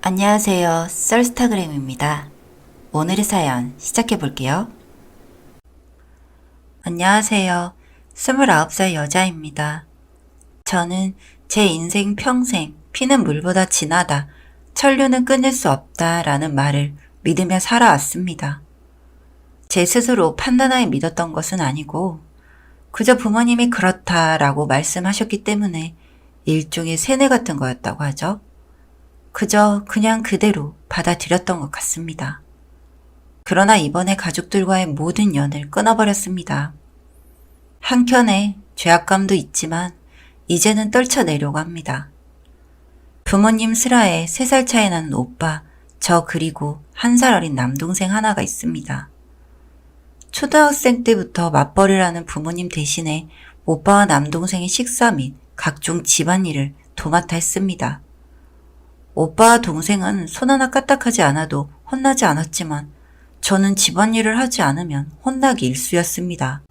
안녕하세요. 썰스타그램입니다. 오늘의 사연 시작해 볼게요. 안녕하세요. 29살 여자입니다. 저는 제 인생 평생 피는 물보다 진하다, 천류는 끊을 수 없다 라는 말을 믿으며 살아왔습니다. 제 스스로 판단하에 믿었던 것은 아니고 그저 부모님이 그렇다라고 말씀하셨기 때문에 일종의 세뇌 같은 거였다고 하죠. 그저 그냥 그대로 받아들였던 것 같습니다. 그러나 이번에 가족들과의 모든 연을 끊어버렸습니다. 한켠에 죄악감도 있지만 이제는 떨쳐내려고 합니다. 부모님 슬하에 3살 차이 나는 오빠, 저 그리고 1살 어린 남동생 하나가 있습니다. 초등학생 때부터 맞벌이라는 부모님 대신에 오빠와 남동생의 식사 및 각종 집안일을 도맡아 했습니다. 오빠와 동생은 손 하나 까딱하지 않아도 혼나지 않았지만 저는 집안일을 하지 않으면 혼나기 일쑤였습니다.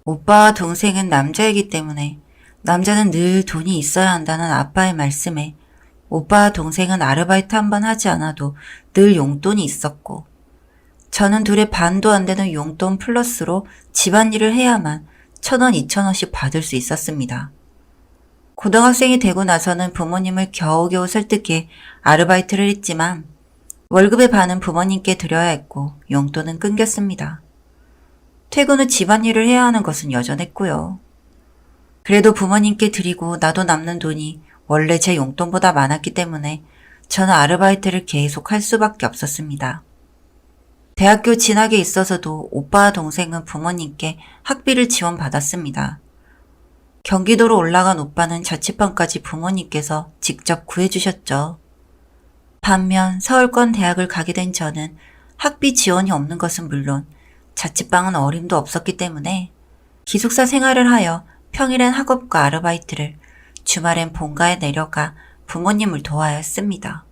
오빠와 동생은 남자이기 때문에 남자는 늘 돈이 있어야 한다는 아빠의 말씀에 오빠와 동생은 아르바이트 한 번 하지 않아도 늘 용돈이 있었고 저는 둘의 반도 안 되는 용돈 플러스로 집안일을 해야만 1,000원, 2,000원씩 받을 수 있었습니다. 고등학생이 되고 나서는 부모님을 겨우겨우 설득해 아르바이트를 했지만 월급의 반은 부모님께 드려야 했고 용돈은 끊겼습니다. 퇴근 후 집안일을 해야 하는 것은 여전했고요. 그래도 부모님께 드리고 나도 남는 돈이 원래 제 용돈보다 많았기 때문에 저는 아르바이트를 계속 할 수밖에 없었습니다. 대학교 진학에 있어서도 오빠와 동생은 부모님께 학비를 지원받았습니다. 경기도로 올라간 오빠는 자취방까지 부모님께서 직접 구해주셨죠. 반면 서울권 대학을 가게 된 저는 학비 지원이 없는 것은 물론 자취방은 어림도 없었기 때문에 기숙사 생활을 하여 평일엔 학업과 아르바이트를, 주말엔 본가에 내려가 부모님을 도와야 했습니다.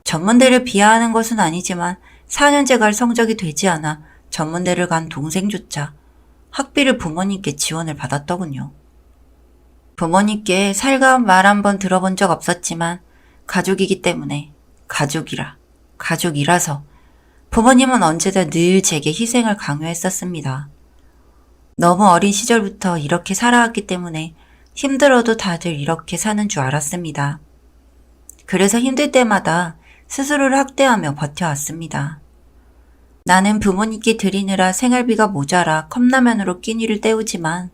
전문대를 비하하는 것은 아니지만 4년제 갈 성적이 되지 않아 전문대를 간 동생조차 학비를 부모님께 지원을 받았더군요. 부모님께 살가운 말 한 번 들어본 적 없었지만 가족이기 때문에 가족이라서 부모님은 언제나 늘 제게 희생을 강요했었습니다. 너무 어린 시절부터 이렇게 살아왔기 때문에 힘들어도 다들 이렇게 사는 줄 알았습니다. 그래서 힘들 때마다 스스로를 학대하며 버텨왔습니다. 나는 부모님께 드리느라 생활비가 모자라 컵라면으로 끼니를 때우지만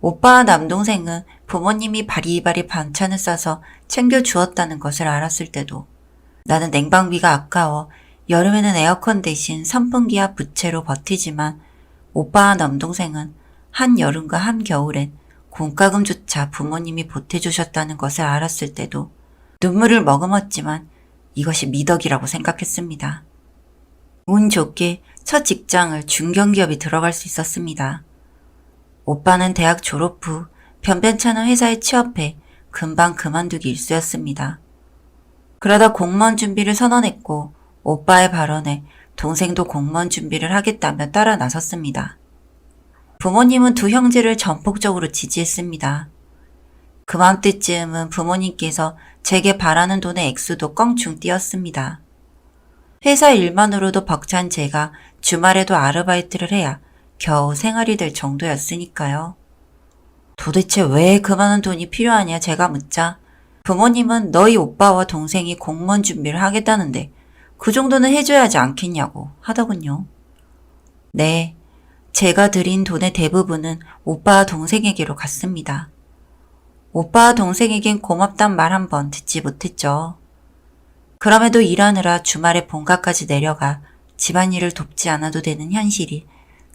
오빠와 남동생은 부모님이 바리바리 반찬을 싸서 챙겨주었다는 것을 알았을 때도 나는 냉방비가 아까워 여름에는 에어컨 대신 선풍기와 부채로 버티지만 오빠와 남동생은 한여름과 한겨울엔 공과금조차 부모님이 보태주셨다는 것을 알았을 때도 눈물을 머금었지만 이것이 미덕이라고 생각했습니다. 운 좋게 첫 직장을 중견기업에 들어갈 수 있었습니다. 오빠는 대학 졸업 후 변변찮은 회사에 취업해 금방 그만두기 일쑤였습니다. 그러다 공무원 준비를 선언했고 오빠의 발언에 동생도 공무원 준비를 하겠다며 따라 나섰습니다. 부모님은 두 형제를 전폭적으로 지지했습니다. 그맘때쯤은 부모님께서 제게 바라는 돈의 액수도 껑충 띄었습니다. 회사 일만으로도 벅찬 제가 주말에도 아르바이트를 해야 겨우 생활이 될 정도였으니까요. 도대체 왜 그 많은 돈이 필요하냐 제가 묻자 부모님은 너희 오빠와 동생이 공무원 준비를 하겠다는데 그 정도는 해줘야 하지 않겠냐고 하더군요. 네, 제가 드린 돈의 대부분은 오빠와 동생에게로 갔습니다. 오빠와 동생에겐 고맙단 말 한 번 듣지 못했죠. 그럼에도 일하느라 주말에 본가까지 내려가 집안일을 돕지 않아도 되는 현실이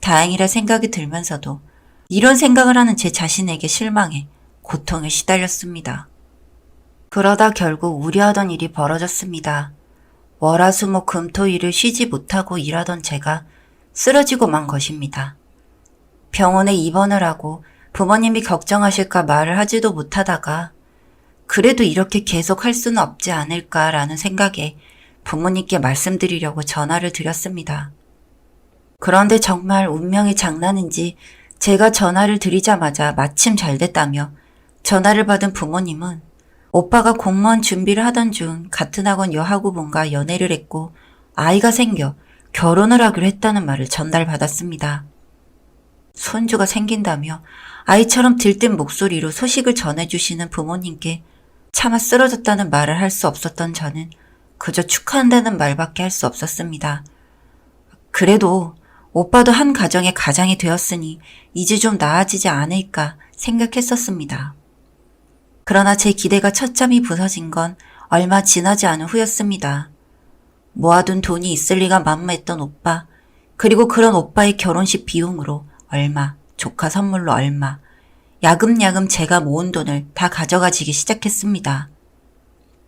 다행이라 생각이 들면서도 이런 생각을 하는 제 자신에게 실망해 고통에 시달렸습니다. 그러다 결국 우려하던 일이 벌어졌습니다. 월화수목금토일을 쉬지 못하고 일하던 제가 쓰러지고 만 것입니다. 병원에 입원을 하고 부모님이 걱정하실까 말을 하지도 못하다가 그래도 이렇게 계속 할 수는 없지 않을까라는 생각에 부모님께 말씀드리려고 전화를 드렸습니다. 그런데 정말 운명의 장난인지 제가 전화를 드리자마자 마침 잘 됐다며 전화를 받은 부모님은 오빠가 공무원 준비를 하던 중 같은 학원 여학우분과 연애를 했고 아이가 생겨 결혼을 하기로 했다는 말을 전달받았습니다. 손주가 생긴다며 아이처럼 들뜬 목소리로 소식을 전해주시는 부모님께 차마 쓰러졌다는 말을 할 수 없었던 저는 그저 축하한다는 말밖에 할 수 없었습니다. 그래도 오빠도 한 가정의 가장이 되었으니 이제 좀 나아지지 않을까 생각했었습니다. 그러나 제 기대가 첫잠이 부서진 건 얼마 지나지 않은 후였습니다. 모아둔 돈이 있을 리가 만무했던 오빠, 그리고 그런 오빠의 결혼식 비용으로 얼마, 조카 선물로 얼마, 야금야금 제가 모은 돈을 다 가져가지기 시작했습니다.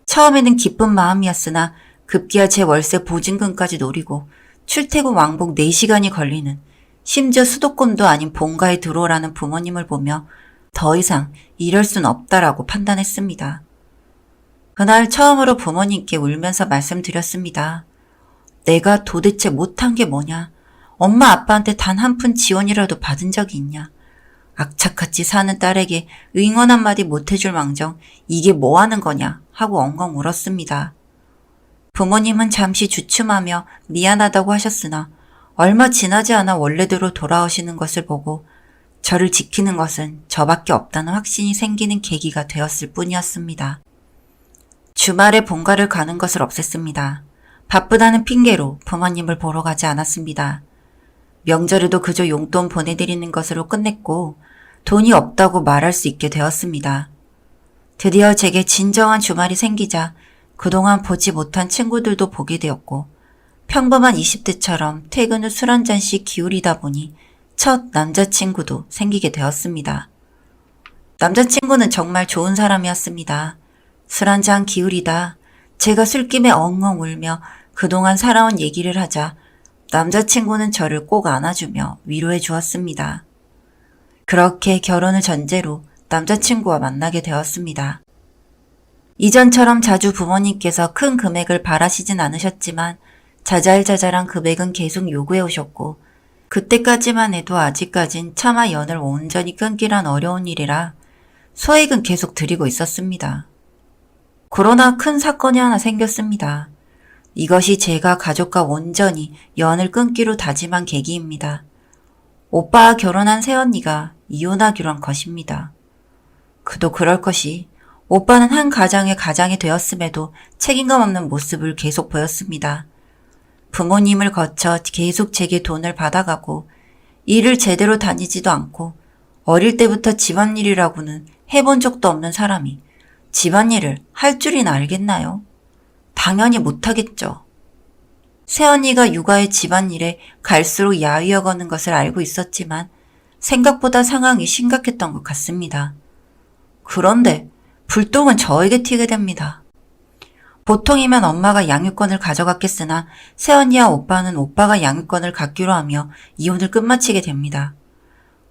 처음에는 기쁜 마음이었으나 급기야 제 월세 보증금까지 노리고 출퇴근 왕복 4시간이 걸리는, 심지어 수도권도 아닌 본가에 들어오라는 부모님을 보며 더 이상 이럴 순 없다라고 판단했습니다. 그날 처음으로 부모님께 울면서 말씀드렸습니다. 내가 도대체 못한 게 뭐냐? 엄마 아빠한테 단 한 푼 지원이라도 받은 적이 있냐? 악착같이 사는 딸에게 응원 한마디 못해줄 망정 이게 뭐 하는 거냐 하고 엉엉 울었습니다. 부모님은 잠시 주춤하며 미안하다고 하셨으나 얼마 지나지 않아 원래대로 돌아오시는 것을 보고 저를 지키는 것은 저밖에 없다는 확신이 생기는 계기가 되었을 뿐이었습니다. 주말에 본가를 가는 것을 없앴습니다. 바쁘다는 핑계로 부모님을 보러 가지 않았습니다. 명절에도 그저 용돈 보내드리는 것으로 끝냈고 돈이 없다고 말할 수 있게 되었습니다. 드디어 제게 진정한 주말이 생기자 그동안 보지 못한 친구들도 보게 되었고 평범한 20대처럼 퇴근 후 술 한 잔씩 기울이다 보니 첫 남자친구도 생기게 되었습니다. 남자친구는 정말 좋은 사람이었습니다. 술 한 잔 기울이다 제가 술김에 엉엉 울며 그동안 살아온 얘기를 하자 남자친구는 저를 꼭 안아주며 위로해 주었습니다. 그렇게 결혼을 전제로 남자친구와 만나게 되었습니다. 이전처럼 자주 부모님께서 큰 금액을 바라시진 않으셨지만 자잘자잘한 금액은 계속 요구해 오셨고 그때까지만 해도 아직까진 차마 연을 온전히 끊기란 어려운 일이라 소액은 계속 드리고 있었습니다. 그러나 큰 사건이 하나 생겼습니다. 이것이 제가 가족과 온전히 연을 끊기로 다짐한 계기입니다. 오빠와 결혼한 새언니가 이혼하기로 한 것입니다. 그도 그럴 것이 오빠는 한 가장의 가장이 되었음에도 책임감 없는 모습을 계속 보였습니다. 부모님을 거쳐 계속 제게 돈을 받아가고 일을 제대로 다니지도 않고 어릴 때부터 집안일이라고는 해본 적도 없는 사람이 집안일을 할 줄이나 알겠나요? 당연히 못하겠죠. 새언니가 육아의 집안일에 갈수록 야위어거는 것을 알고 있었지만 생각보다 상황이 심각했던 것 같습니다. 그런데 불똥은 저에게 튀게 됩니다. 보통이면 엄마가 양육권을 가져갔겠으나 새언니와 오빠는 오빠가 양육권을 갖기로 하며 이혼을 끝마치게 됩니다.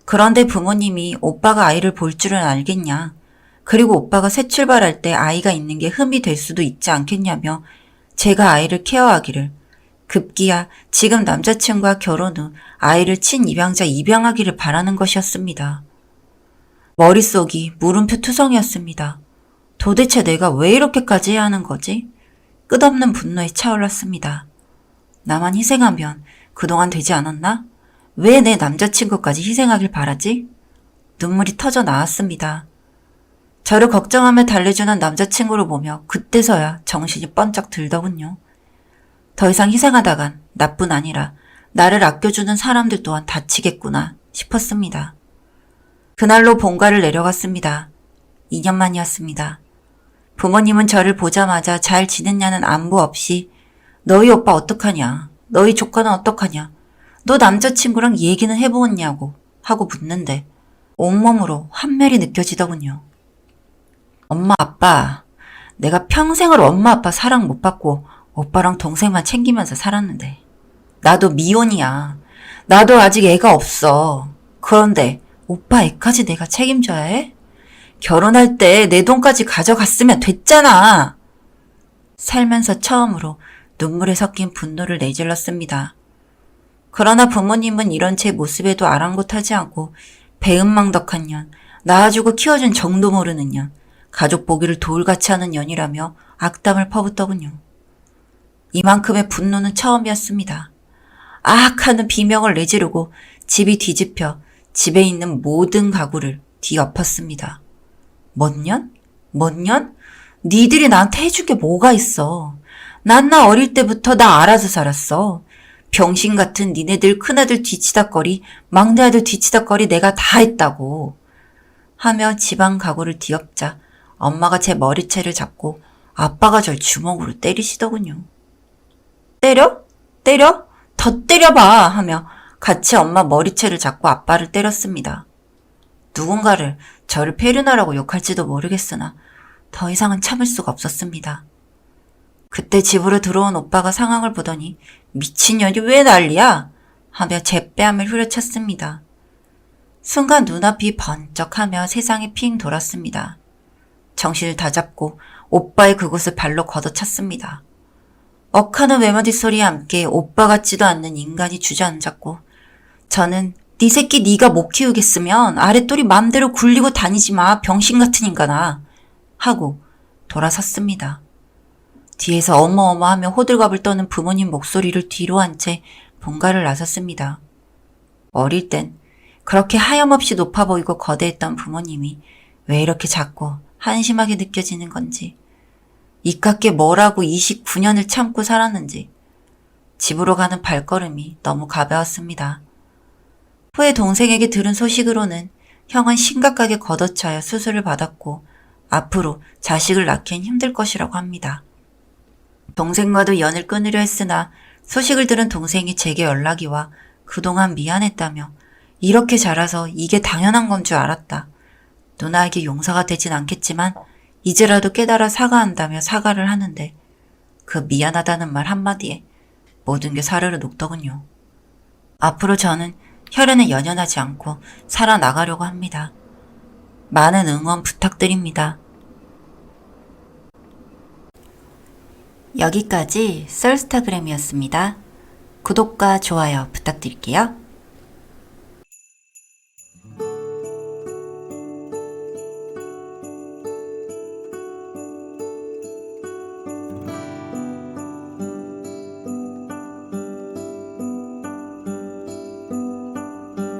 그런데 부모님이 오빠가 아이를 볼 줄은 알겠냐? 그리고 오빠가 새 출발할 때 아이가 있는 게 흠이 될 수도 있지 않겠냐며 제가 아이를 케어하기를, 급기야 지금 남자친구와 결혼 후 아이를 친입양자 입양하기를 바라는 것이었습니다. 머릿속이 물음표 투성이었습니다. 도대체 내가 왜 이렇게까지 해야 하는 거지? 끝없는 분노에 차올랐습니다. 나만 희생하면 그동안 되지 않았나? 왜 내 남자친구까지 희생하길 바라지? 눈물이 터져 나왔습니다. 저를 걱정하며 달래주는 남자친구를 보며 그때서야 정신이 번쩍 들더군요. 더 이상 희생하다간 나뿐 아니라 나를 아껴주는 사람들 또한 다치겠구나 싶었습니다. 그날로 본가를 내려갔습니다. 2년 만이었습니다. 부모님은 저를 보자마자 잘 지냈냐는 안부 없이 너희 오빠 어떡하냐, 너희 조카는 어떡하냐, 너 남자친구랑 얘기는 해보았냐고 하고 묻는데 온몸으로 환멸이 느껴지더군요. 엄마 아빠, 내가 평생을 엄마 아빠 사랑 못 받고 오빠랑 동생만 챙기면서 살았는데 나도 미혼이야. 나도 아직 애가 없어. 그런데 오빠 애까지 내가 책임져야 해? 결혼할 때 내 돈까지 가져갔으면 됐잖아. 살면서 처음으로 눈물에 섞인 분노를 내질렀습니다. 그러나 부모님은 이런 제 모습에도 아랑곳하지 않고 배은망덕한 년, 낳아주고 키워준 정도 모르는 년, 가족 보기를 돌같이 하는 년이라며 악담을 퍼붓더군요. 이만큼의 분노는 처음이었습니다. 악 하는 비명을 내지르고 집이 뒤집혀 집에 있는 모든 가구를 뒤엎었습니다. 뭔 년? 뭔 년? 니들이 나한테 해준 게 뭐가 있어. 난 나 어릴 때부터 나 알아서 살았어. 병신 같은 니네들 큰아들 뒤치다거리, 막내아들 뒤치다거리 내가 다 했다고. 하며 집안 가구를 뒤엎자 엄마가 제 머리채를 잡고 아빠가 절 주먹으로 때리시더군요. 때려? 때려? 더 때려봐 하며 같이 엄마 머리채를 잡고 아빠를 때렸습니다. 누군가를 저를 페르나라고 욕할지도 모르겠으나 더 이상은 참을 수가 없었습니다. 그때 집으로 들어온 오빠가 상황을 보더니 미친년이 왜 난리야? 하며 제 뺨을 후려쳤습니다. 순간 눈앞이 번쩍하며 세상이 핑 돌았습니다. 정신을 다잡고 오빠의 그곳을 발로 걷어찼습니다. 억하는 외마디 소리와 함께 오빠 같지도 않는 인간이 주저앉았고 저는 네 새끼 네가 못 키우겠으면 아랫돌이 맘대로 굴리고 다니지 마 병신 같은 인간아 하고 돌아섰습니다. 뒤에서 어머어머하며 호들갑을 떠는 부모님 목소리를 뒤로 한 채 본가를 나섰습니다. 어릴 땐 그렇게 하염없이 높아 보이고 거대했던 부모님이 왜 이렇게 작고 한심하게 느껴지는 건지 이깟게 뭐라고 29년을 참고 살았는지 집으로 가는 발걸음이 너무 가벼웠습니다. 후에 동생에게 들은 소식으로는 형은 심각하게 걷어차여 수술을 받았고 앞으로 자식을 낳기엔 힘들 것이라고 합니다. 동생과도 연을 끊으려 했으나 소식을 들은 동생이 제게 연락이 와 그동안 미안했다며 이렇게 자라서 이게 당연한 건 줄 알았다. 누나에게 용서가 되진 않겠지만 이제라도 깨달아 사과한다며 사과를 하는데 그 미안하다는 말 한마디에 모든 게 사르르 녹더군요. 앞으로 저는 혈연에 연연하지 않고 살아나가려고 합니다. 많은 응원 부탁드립니다. 여기까지 썰스타그램이었습니다. 구독과 좋아요 부탁드릴게요.